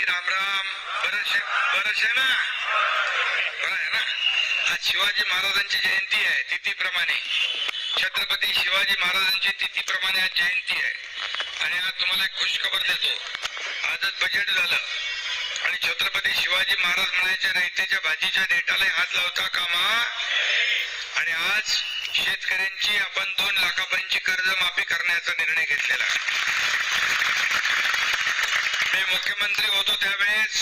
राम राम. बरं आहे ना. आज शिवाजी महाराजांची जयंती आहे. तिथीप्रमाणे छत्रपती शिवाजी महाराजांची तिथीप्रमाणे आज जयंती आहे. आणि आज तुम्हाला एक खुशखबर देतो. आजच बजेट झालं आणि छत्रपती शिवाजी महाराज म्हणायचे रयतेच्या भाजीच्या देठाला हात लावता कामा. आणि आज शेतकऱ्यांची आपण 2 लाखापर्यंतची कर्जमाफी करण्याचा निर्णय घेतलेला आहे. मी मुख्यमंत्री होतो त्यावेळेस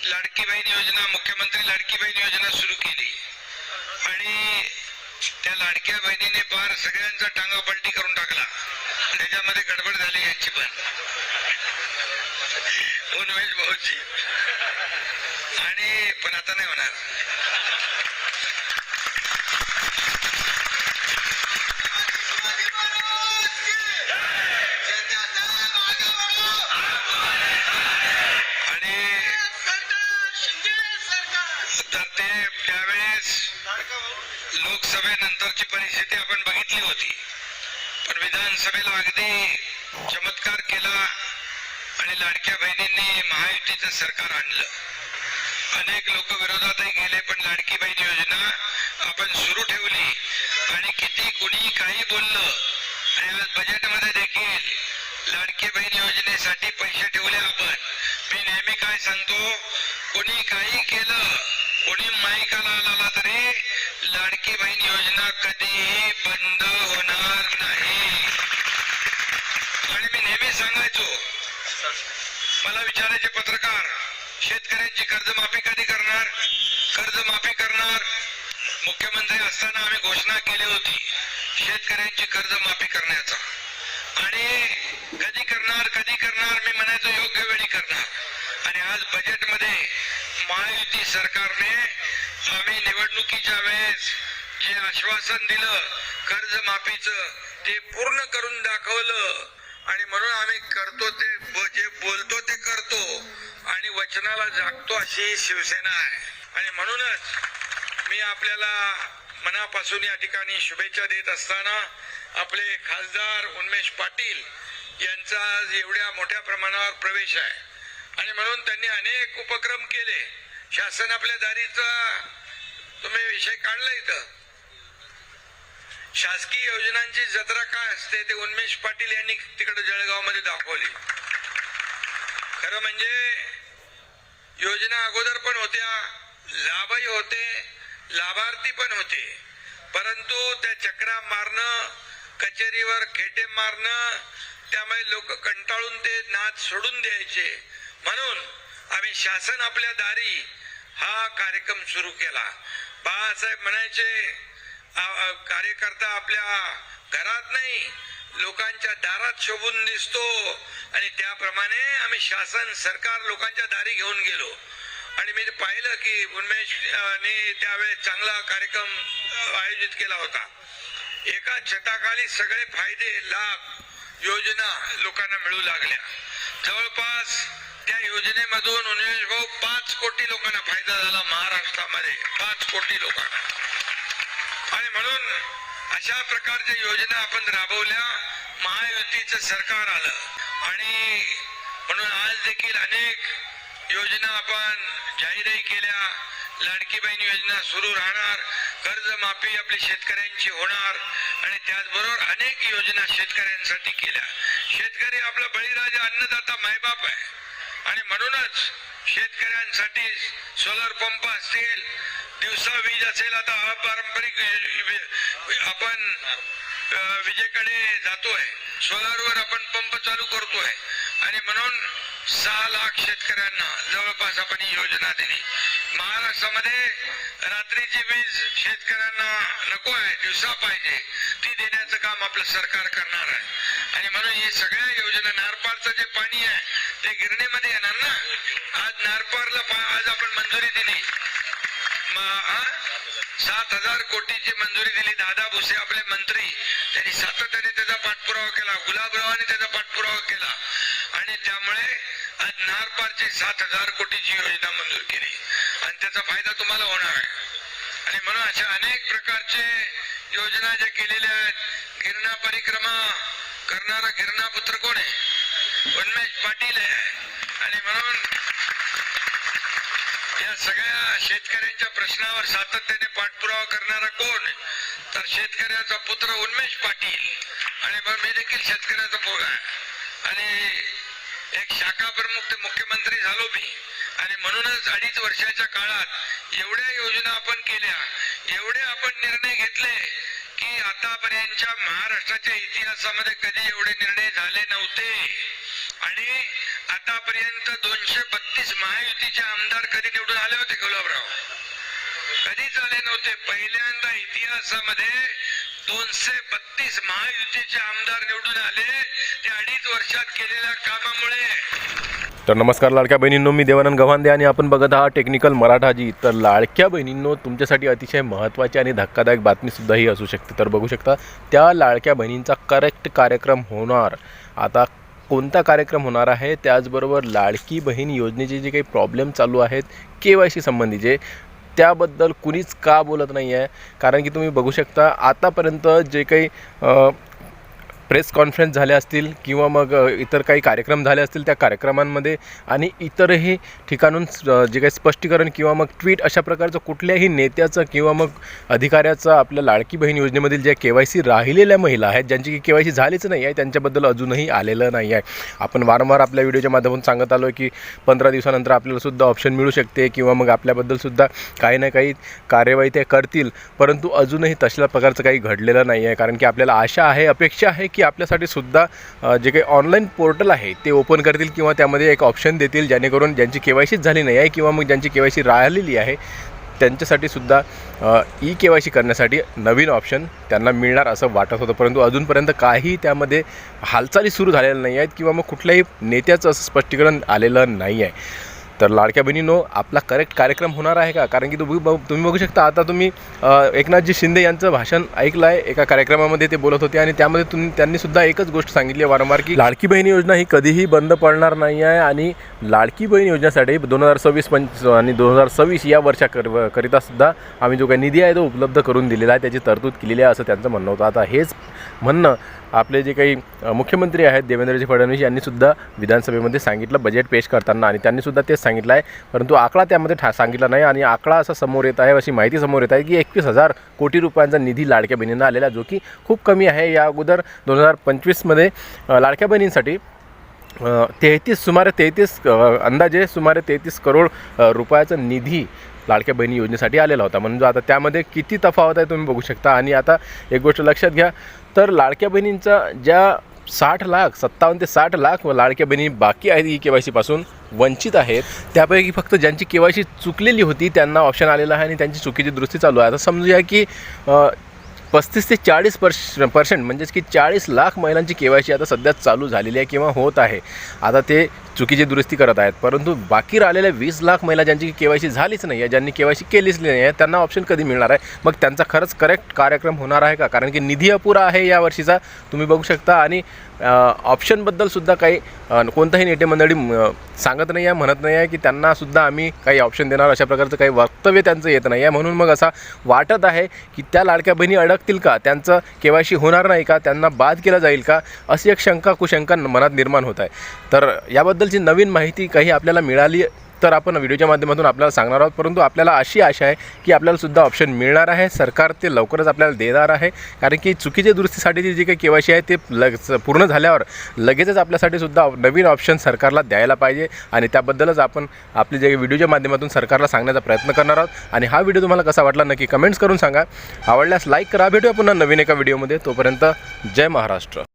लाडकी बहीण योजना, मुख्यमंत्री लाडकी बहीण योजना सुरू केली आणि त्या लाडक्या बहिणीने फार सगळ्यांचा टांगा पलटी करून टाकला. त्याच्यामध्ये गडबड झाली यांची पण, उन्मेष भाऊची. आणि पण आता नाही होणार. तर ते त्यावेळेस लोकसभेनंतरची परिस्थिती आपण बघितली होती, पण विधानसभेला अगदी चमत्कार केला आणि लाडक्या बहिणींनी महायुतीचं सरकार आणलं. अनेक लोक विरोधातही गेले, पण लाडकी बहीण योजना आपण सुरू ठेवली. आणि किती कुणी काही बोललं, आणि आज बजेटमध्ये देखील लाडकी बहीण योजनेसाठी पैसे ठेवले आपण. मी नेहमी काय सांगतो, कोणी काही केलं, कोणी माईकाला आला तरी लाडकी बहीण योजना कधीही बंद होणार नाही. आणि मी नेहमी सांगायचो, मला विचारायचे पत्रकार, शेतकऱ्यांची कर्जमाफी कधी करणार? कर्जमाफी करणार. मुख्यमंत्री असताना आम्ही घोषणा केली होती शेतकऱ्यांची कर्जमाफी करण्याचा. आणि कधी करणार मी म्हणायचो योग्य वेळी करणार. आणि आज बजेटमध्ये महायुती सरकारने आम्ही निवडणुकीच्या वेळेस जे आश्वासन दिलं कर्जमाफीचं ते पूर्ण करून दाखवलं. आणि म्हणून आम्ही करतो ते, जे बोलतो ते करतो आणि वचनाला जागतो, अशी शिवसेना आहे. आणि म्हणूनच मी आपल्याला मनापासून या ठिकाणी शुभेच्छा देत असताना आपले खासदार उन्मेष पाटील यांचा आज एवढ्या मोठ्या प्रमाणावर प्रवेश आहे. आणि म्हणून त्यांनी अनेक उपक्रम केले. शासन आपल्या दारीचा तुम्ही विषय काढला इथं. शासकीय योजनांची जत्रा काय असते ते उन्मेष पाटील यांनी तिकडे जळगाव मध्ये दाखवली. खरं म्हणजे योजना अगोदर पण होत्या, लाभही होते, लाभार्थी पण होते, परंतु त्या चक्रा मारणं, कचेरीवर खेटे मारणं, त्यामुळे लोक कंटाळून ते नाद सोडून द्यायचे. म्हणून आम्ही शासन आपल्या दारी हा कार्यक्रम सुरू केला. बाळासाहेब म्हणायचे, कार्यकर्ता आपल्या घरात नाही लोकांच्या दारात शोभून दिसतो. आणि त्याप्रमाणे आम्ही शासन सरकार लोकांच्या दारी घेऊन गेलो. आणि मी पाहिलं की उन्मेषने त्यावेळेस चांगला कार्यक्रम आयोजित केला होता. एका छताखाली सगळे फायदे, लाभ, योजना लोकांना मिळू लागल्या. जवळपास त्या योजनेमधून उन्मेष भाऊ 5 कोटी लोकांना फायदा झाला महाराष्ट्रामध्ये, 5 कोटी लोकांना. आणि म्हणून अशा प्रकारच्या योजना आपण राबवल्या. महायुतीचं सरकार आलं आणि म्हणून आज देखील अनेक योजना आपण जाहीरही केल्या. लाडकी बहीण योजना सुरू राहणार, कर्जमाफी आपली शेतकऱ्यांची होणार आणि त्याचबरोबर अनेक योजना शेतकऱ्यांसाठी केल्या. शेतकरी आपला बळीराजा, अन्नदाता, मायबाप आहे. आणि म्हणूनच शेतकऱ्यांसाठी सोलर पंप असतील, दिवसा वीज असेल. आता अपारंपरिक आपण विजेकडे जातोय, सोलारवर आपण पंप चालू करतोय. आणि म्हणून 6 लाख शेतकऱ्यांना जवळपास आपण ही योजना दिली. महाराष्ट्रामध्ये रात्रीची वीज शेतकऱ्यांना नको आहे, दिवसा पाहिजे, ती देण्याचं काम आपलं सरकार करणार आहे. आणि म्हणून ही सगळ्या योजना, नारपारचं जे पाणी आहे ते गिरणीमध्ये येणार ना. आज नारपारला आज आपण मंजुरी दिली, 7,000 कोटीची मंजुरी दिली. दादा भुसे आपले मंत्री, त्यांनी सातत्याने त्याचा पाठपुरावा केला, गुलाबरावांनी त्याचा पाठपुरावा केला. आणि त्यामुळे आज नारपारची 7,000 कोटीची योजना मंजूर केली आणि त्याचा फायदा तुम्हाला होणार आहे. आणि म्हणून अशा अनेक प्रकारचे योजना ज्या केलेल्या आहेत. गिरणा परिक्रमा करणारा गिरणा पुत्र कोण आहे? उन्मेष पाटील आहे. आणि म्हणून सगळ्या शेतकऱ्यांच्या प्रश्नावर सातत्याने पाठपुरावा करणारा कोण, तर शेतकऱ्याचा पुत्र उन्मेष पाटील. आणि मग मी देखील शेतकऱ्याचा पोरगा आहे आणि एक शाखा प्रमुख ते मुख्यमंत्री झालो मी. आणि म्हणूनच 2.5 वर्षाच्या काळात एवढ्या योजना आपण केल्या, एवढे आपण निर्णय घेतले की आतापर्यंतच्या महाराष्ट्राच्या इतिहासामध्ये कधी एवढे निर्णय झाले नव्हते. आणि आतापर्यंत 232 महायुतीचे आमदार कधी निवडून आले होते गुलाबराव? कधीच आले नव्हते. पहिल्यांदा इतिहासामध्ये 232 महायुतीचे आमदार निवडून आले, ते 2.5 वर्षात केलेल्या कामामुळे. तर नमस्कार लाडक्या बहिणींनो, मी देवानंद गव्हांदे आणि आपण बघत आहात टेक्निकल मराठाजी. तर लाडक्या बहिणींनो, तुमच्यासाठी अतिशय महत्त्वाची आणि धक्कादायक बातमीसुद्धा ही असू शकते. तर बघू शकता त्या लाडक्या बहिणींचा करेक्ट कार्यक्रम होणार. आता कोणता कार्यक्रम होणार आहे, त्याचबरोबर लाडकी बहीण योजनेचे जे काही प्रॉब्लेम चालू आहेत KYC संबंधीचे, त्याबद्दल कुणीच का बोलत नाही आहे. कारण की तुम्ही बघू शकता आतापर्यंत जे काही प्रेस कॉन्फरन्स झाल्या असतील किंवा मग इतर काही कार्यक्रम झाले असतील, त्या कार्यक्रमांमध्ये आणि इतरही ठिकाणून जे काही स्पष्टीकरण किंवा मग ट्विट अशा प्रकारचं कुठल्याही नेत्याचं किंवा मग अधिकाऱ्याचं आपल्या लाडकी बहीण योजनेमधील ज्या KYC राहिलेल्या महिला आहेत, ज्यांची की KYC झालीच नाही आहे, त्यांच्याबद्दल अजूनही आलेलं नाही आहे. आपण वारंवार आपल्या व्हिडिओच्या माध्यमातून सांगत आलो आहे की 15 दिवसानंतर आपल्यालासुद्धा ऑप्शन मिळू शकते किंवा मग आपल्याबद्दलसुद्धा काही ना काही कार्यवाही ते करतील, परंतु अजूनही तशा प्रकारचं काही घडलेलं नाही आहे. कारण की आपल्याला आशा आहे, अपेक्षा आहे की आपल्यासाठी सुद्धा जे काही ऑनलाईन पोर्टल आहे ते ओपन करतील किंवा त्यामध्ये एक ऑप्शन देतील, जेणेकरून ज्यांची KYC झाली नाही आहे किंवा मग ज्यांची KYC राहिलेली आहे त्यांच्यासाठी सुद्धा KYC करण्यासाठी नवीन ऑप्शन त्यांना मिळणार असं वाटत होतं. परंतु अजूनपर्यंत काही त्यामध्ये हालचाली सुरू झालेल्या नाही आहेत किंवा मग कुठल्याही नेत्याचं असं स्पष्टीकरण आलेलं नाही आहे. तर लाडक्या बहिणींनो, आपला करेक्ट कार्यक्रम होणार आहे का? कारण की तुम्ही बघू शकता, आता तुम्ही एकनाथजी शिंदे यांचं भाषण ऐकलं आहे. एका कार्यक्रमामध्ये ते बोलत होते आणि त्यामध्ये त्यांनीसुद्धा एकच गोष्ट सांगितली आहे वारंवार, की लाडकी बहीण योजना ही कधीही बंद पडणार नाही आहे आणि लाडकी बहीण योजनेसाठी 2026 आणि 2026 या वर्षाकरितासुद्धा आम्ही जो काही निधी आहे तो उपलब्ध करून दिलेला आहे, त्याची तरतूद केलेली आहे, असं त्यांचं म्हणणं होतं. आता हेच म्हणणं आपले जे काही मुख्यमंत्री आहेत देवेंद्रजी फडणवीस यांनीसुद्धा विधानसभेमध्ये सांगितलं बजेट पेश करताना, आणि त्यांनीसुद्धा तेच सांगितलं आहे. परंतु आकडा त्यामध्ये सांगितला नाही आणि आकडा असा समोर येत आहे, अशी माहिती समोर येत आहे की 21,000 कोटी रुपयांचा निधी लाडक्या बहिणींना आलेला, जो की खूप कमी आहे. या अगोदर 2025मध्ये लाडक्या बहिणींसाठी सुमारे 33 करोड रुपयाचा निधी लाडक्या बहिणी योजनेसाठी आलेला होता. म्हणजे आता त्यामध्ये किती तफावत आहे तुम्ही बघू शकता. आणि आता एक गोष्ट लक्षात घ्या, तर लाडक्या बहिणींचा ज्या 57 ते 60 लाख लाडक्या बहिणी बाकी आहेत KYC पासून वंचित आहेत, त्यापैकी फक्त ज्यांची KYC चुकलेली होती त्यांना ऑप्शन आलेला आहे आणि त्यांची चुकीची दुरुस्ती चालू आहे. आता समजूया की 35 ते 40% म्हणजेच की 40 लाख महिलांची KYC आता सध्या चालू झालेली आहे किंवा होत आहे. आता ते चुकीची दुरुस्ती करत आहेत, परंतु बाकी राहिलेल्या 20 लाख महिला ज्यांची KYC झालीच नाही आहे, ज्यांनी KYC केलीच नाही आहे, त्यांना ऑप्शन कधी मिळणार आहे? मग त्यांचा खरंच करेक्ट कार्यक्रम होणार आहे का? कारण की निधी अपुरा आहे या वर्षीचा, तुम्ही बघू शकता. आणि ऑप्शनबद्दलसुद्धा काही कोणताही नेते मंडळी सांगत नाही आहे, म्हणत नाही आहे की त्यांनासुद्धा आम्ही काही ऑप्शन देणार, अशा प्रकारचं काही वक्तव्य त्यांचं येत नाही आहे. म्हणून मग असा वाटत आहे की त्या लाडक्या बहिणी अडकतील का, त्यांचं KYC होणार नाही का, त्यांना बाद केलं जाईल का, अशी एक कुशंका मनात निर्माण होत आहे. तर याबद्दलची नवीन माहिती काही आपल्याला मिळाली तर आपण व्हिडिओच्या माध्यमातून आपल्याला सांगणार आहोत. परंतु आपल्याला अशी आशा आहे की आपल्यालासुद्धा ऑप्शन मिळणार आहे, सरकार ते लवकरच आपल्याला देणार आहे. कारण की चुकीच्या दुरुस्तीसाठीची जी काही KYC आहे ते पूर्ण झाल्यावर लगेचच आपल्यासाठी सुद्धा नवीन ऑप्शन सरकारला द्यायला पाहिजे. आणि त्याबद्दलच आपण आपले जे व्हिडिओच्या माध्यमातून सरकारला सांगण्याचा प्रयत्न करणार आहोत. आणि हा व्हिडिओ तुम्हाला कसा वाटला नक्की कमेंट्स करून सांगा. आवडल्यास लाईक करा. भेटूया पुन्हा नवीन एका व्हिडिओमध्ये. तोपर्यंत जय महाराष्ट्र.